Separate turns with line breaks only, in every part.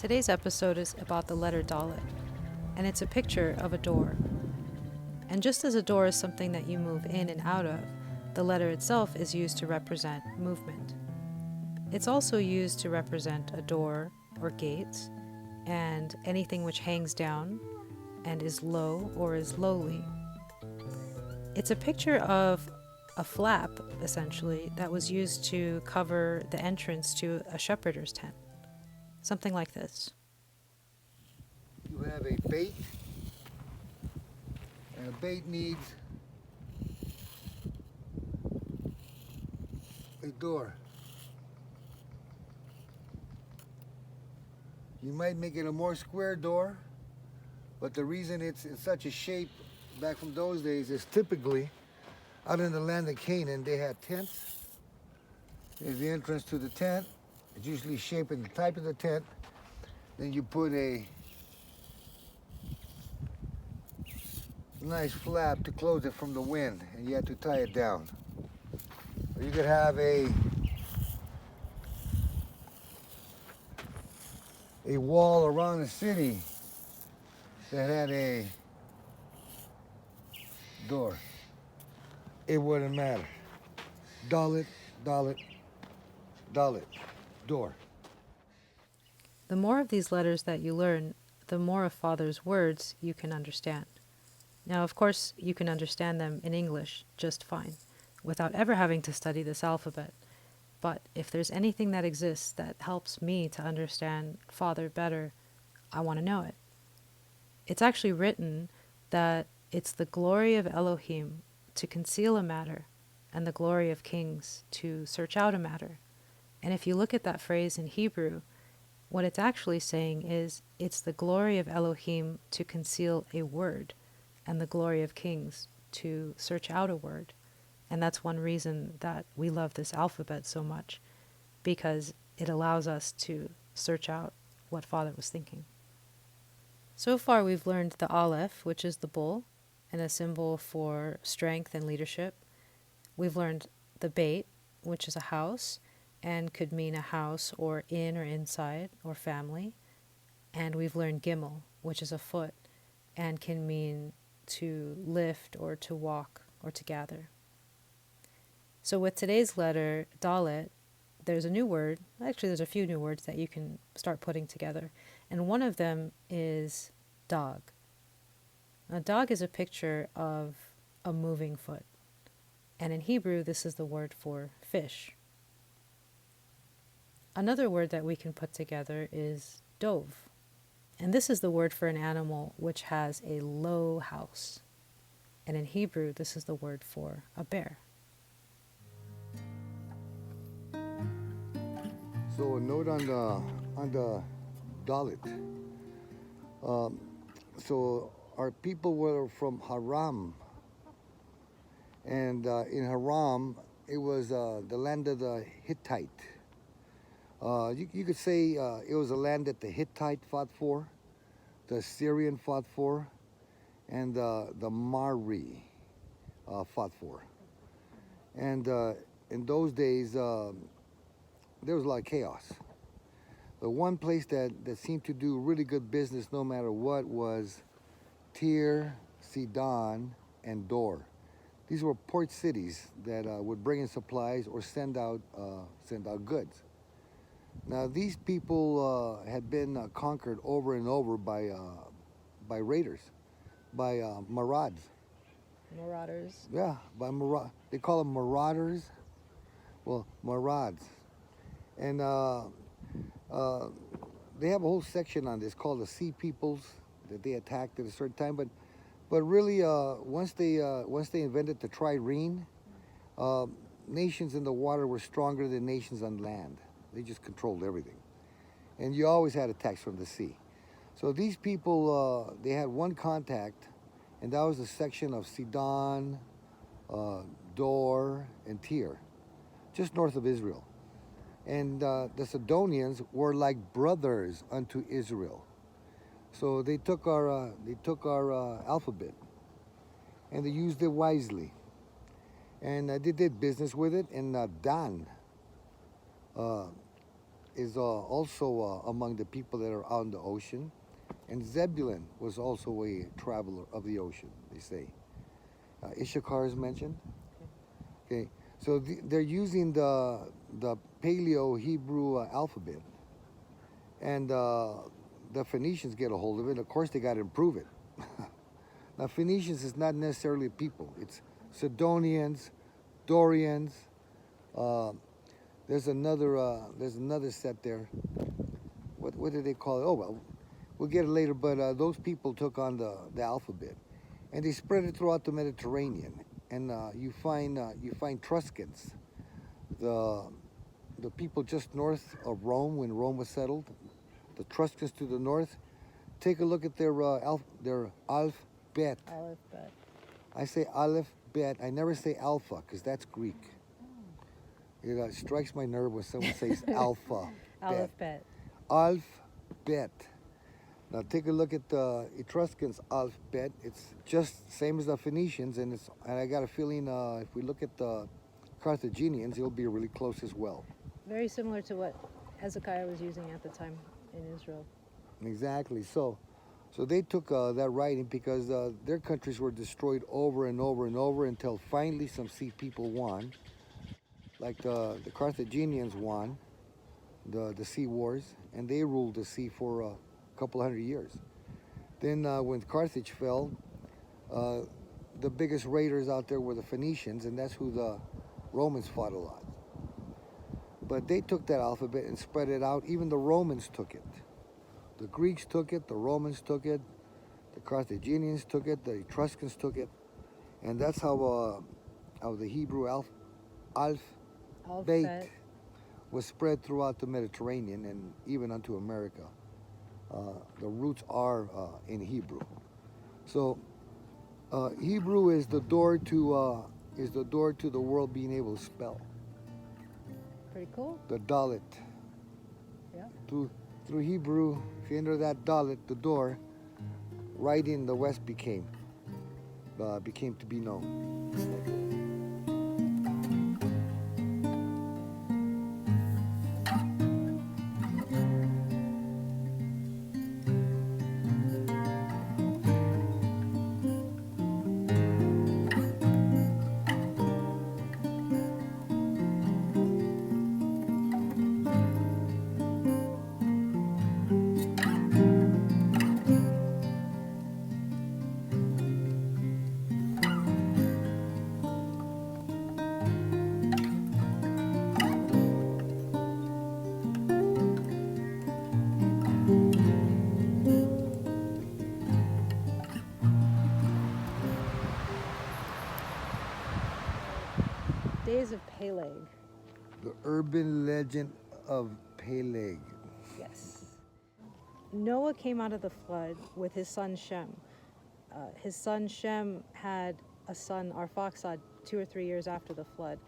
Today's episode is about the letter Dalet, and it's a picture of a door. And just as a door is something that you move in and out of, the letter itself is used to represent movement. It's also used to represent a door or gates, and anything which hangs down and is low or is lowly. It's a picture of a flap, essentially, that was used to cover the entrance to a shepherd's tent. Something like this.
You have a bait, and a bait needs a door. You might make it a more square door, but the reason it's in such a shape back from those days is typically out in the land of Canaan they had tents. There's the entrance to the tent. It's usually shaped in the type of the tent. Then you put a nice flap to close it from the wind, and you have to tie it down. Or you could have a wall around the city that had a door. It wouldn't matter. Dalet, Dalet, Dalet, door.
The more of these letters that you learn, the more of Father's words you can understand. Now, of course, you can understand them in English just fine, without ever having to study this alphabet. But if there's anything that exists that helps me to understand Father better, I want to know it. It's actually written that it's the glory of Elohim to conceal a matter, and the glory of kings to search out a matter. And if you look at that phrase in Hebrew, what it's actually saying is it's the glory of Elohim to conceal a word, and the glory of kings to search out a word. And that's one reason that we love this alphabet so much, because it allows us to search out what Father was thinking. So far we've learned the Aleph, which is the bull, and a symbol for strength and leadership. We've learned the Beit, which is a house, and could mean a house or in or inside or family. And we've learned Gimel, which is a foot, and can mean to lift or to walk or to gather. So with today's letter, Dalet, there's a new word. Actually, there's a few new words that you can start putting together. And one of them is dog. A dog is a picture of a moving foot. And in Hebrew, this is the word for fish. Another word that we can put together is dove. And this is the word for an animal which has a low house. And in Hebrew, this is the word for a bear.
So a note on the Dalet. So our people were from Haram, and in Haram it was the land of the Hittite. You could say it was a land that the Hittite fought for, the Assyrian fought for, and the Mari fought for. And in those days, there was a lot of chaos. The one place that seemed to do really good business no matter what was Tyre, Sidon, and Dor. These were port cities that would bring in supplies or send out goods. Now these people had been conquered over and over by raiders, by marauders.
Marauders.
Yeah, by they call them marauders. Well, marauds. And they have a whole section on this called the Sea Peoples that they attacked at a certain time. But really, once they invented the trireme, nations in the water were stronger than nations on land. They just controlled everything, and you always had attacks from the sea. So these people, they had one contact, and that was a section of Sidon, Dor, and Tyre, just north of Israel. And the Sidonians were like brothers unto Israel. So they took our alphabet, and they used it wisely. And they did business with it. And Dan is also among the people that are on the ocean. And Zebulun was also a traveler of the ocean, they say. Issachar is mentioned. Okay, so they're using the Paleo Hebrew alphabet, and the Phoenicians get a hold of it. Of course, they got to improve it. Now, Phoenicians is not necessarily people. It's Sidonians, Dorians. Uh, there's another set there. What did they call it? Oh well, we'll get it later. But those people took on the alphabet, and they spread it throughout the Mediterranean. And you find Etruscans, the people just north of Rome when Rome was settled. The Etruscans to the north. Take a look at their alphabet.
Alphabet.
I say alphabet. I never say alpha because that's Greek. It strikes my nerve when someone says alpha.
Alphabet.
Alphabet. Now take a look at the Etruscans' alphabet. It's just same as the Phoenicians, and I got a feeling if we look at the Carthaginians, it'll be really close as well.
Very similar to what Hezekiah was using at the time in Israel.
Exactly. So they took that writing because their countries were destroyed over and over and over until finally some sea people won. Like the Carthaginians won the sea wars, and they ruled the sea for a couple hundred years. Then when Carthage fell, the biggest raiders out there were the Phoenicians, and that's who the Romans fought a lot. But they took that alphabet and spread it out. Even the Romans took it. The Greeks took it, the Romans took it, the Carthaginians took it, the Etruscans took it, and that's how the Hebrew alphabet was spread throughout the Mediterranean and even unto America. The roots are in Hebrew. So Hebrew is the door to the world being able to spell.
Pretty cool.
The Dalet.
Yeah.
Through Hebrew, if you enter that Dalet, the door, right in the West became to be known.
Days of Peleg.
The urban legend of Peleg.
Yes. Noah came out of the flood with his son Shem. His son Shem had a son, Arphaxad, 2 or 3 years after the flood.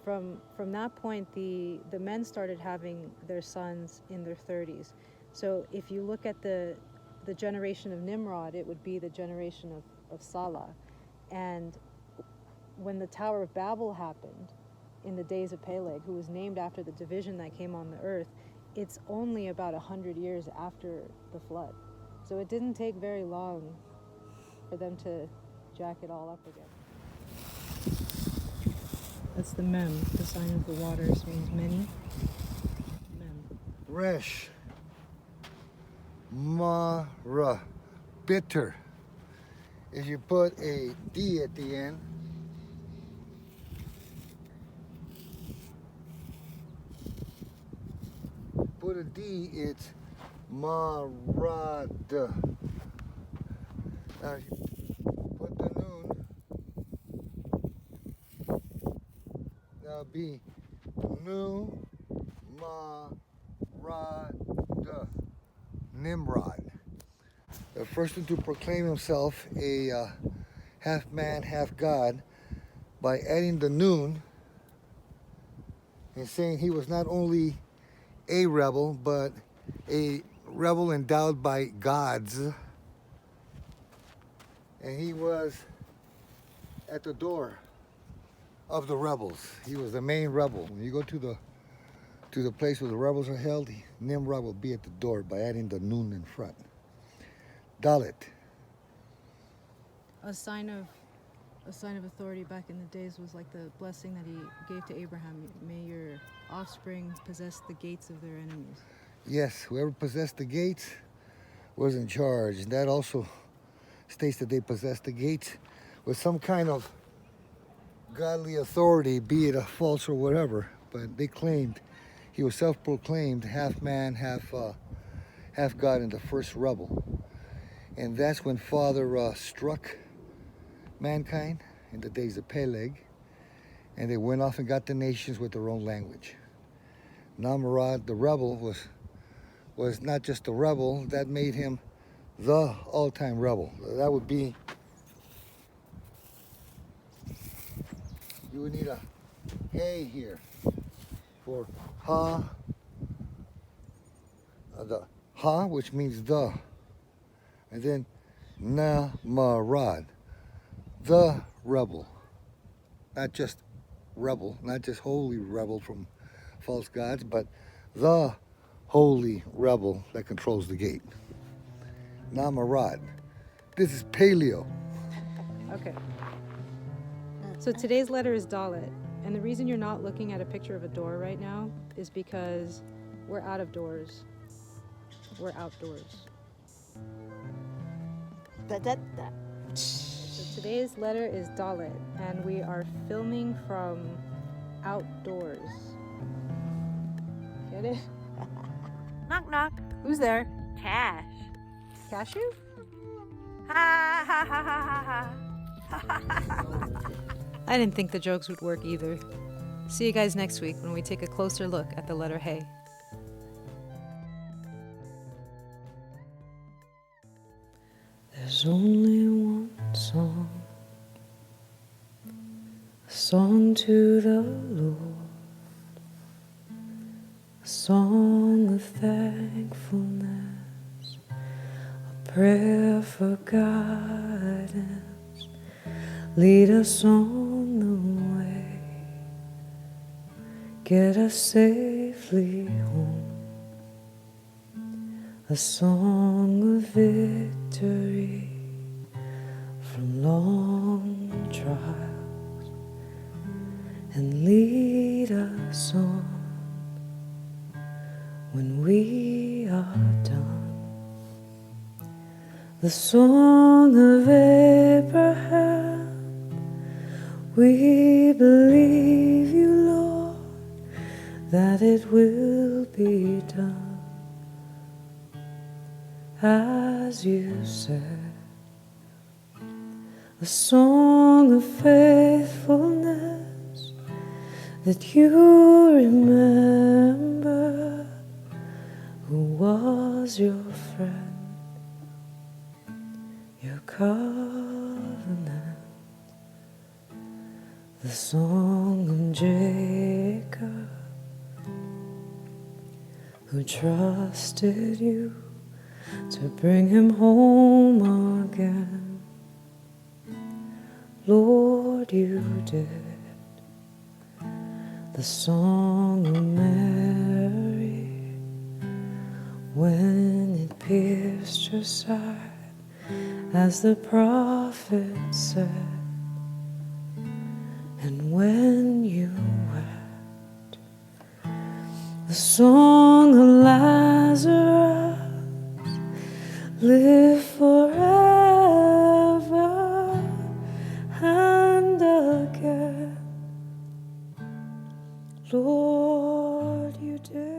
From that point, the men started having their sons in their 30s. So if you look at the generation of Nimrod, it would be the generation of Salah. And when the Tower of Babel happened in the days of Peleg, who was named after the division that came on the earth, it's only about 100 years after the flood. So it didn't take very long for them to jack it all up again. That's the mem. The sign of the waters means many. Mem.
Resh. Mara. Bitter. If you put a D at the end, put a D, it's Marad. Now, if you put the noon, that'll be Nu Marad. Nimrod. The first one to proclaim himself a half man, half God by adding the noon and saying he was not only a rebel, but a rebel endowed by gods. And he was at the door of the rebels. He was the main rebel. When you go to to the place where the rebels are held, Nimrod will be at the door by adding the nun in front. Dalet.
A sign of authority back in the days was like the blessing that he gave to Abraham. May your offspring possess the gates of their enemies.
Yes, whoever possessed the gates was in charge. And that also states that they possessed the gates with some kind of godly authority, be it a false or whatever. But they claimed he was self-proclaimed half man, half God, in the first rebel. And that's when Father struck mankind in the days of Peleg, and they went off and got the nations with their own language. Nimrod, the rebel, was not just a rebel, that made him the all-time rebel. That would be, you would need a hey here for ha, the ha, which means the, and then Nimrod, the rebel, not just rebel, not just holy rebel from false gods, but the holy rebel that controls the gate. Nimrod. This is Paleo.
Okay. So today's letter is Dalet, and the reason you're not looking at a picture of a door right now is because we're out of doors. We're outdoors. So today's letter is Dalet, and we are filming from outdoors. Get it?
Knock knock.
Who's there?
Cash.
Cashew?
Ha ha ha ha ha ha.
I didn't think the jokes would work either. See you guys next week when we take a closer look at the letter Hey.
There's only one song, a song to the Lord, a song of thankfulness, a prayer for guidance. Lead us on the way, get us safely home. A song of victory from long trials, and lead us on when we are done. The song of Abraham, we believe you, Lord, that it will be done as you said. A song of faithfulness, that you remember who was your friend, your covenant. The song of Jacob, who trusted you to bring him home again. Lord, you did. The song of Mary, when it pierced her side, as the prophet said, and when you wept. The song of Lazarus, live forever and again. Lord, you did.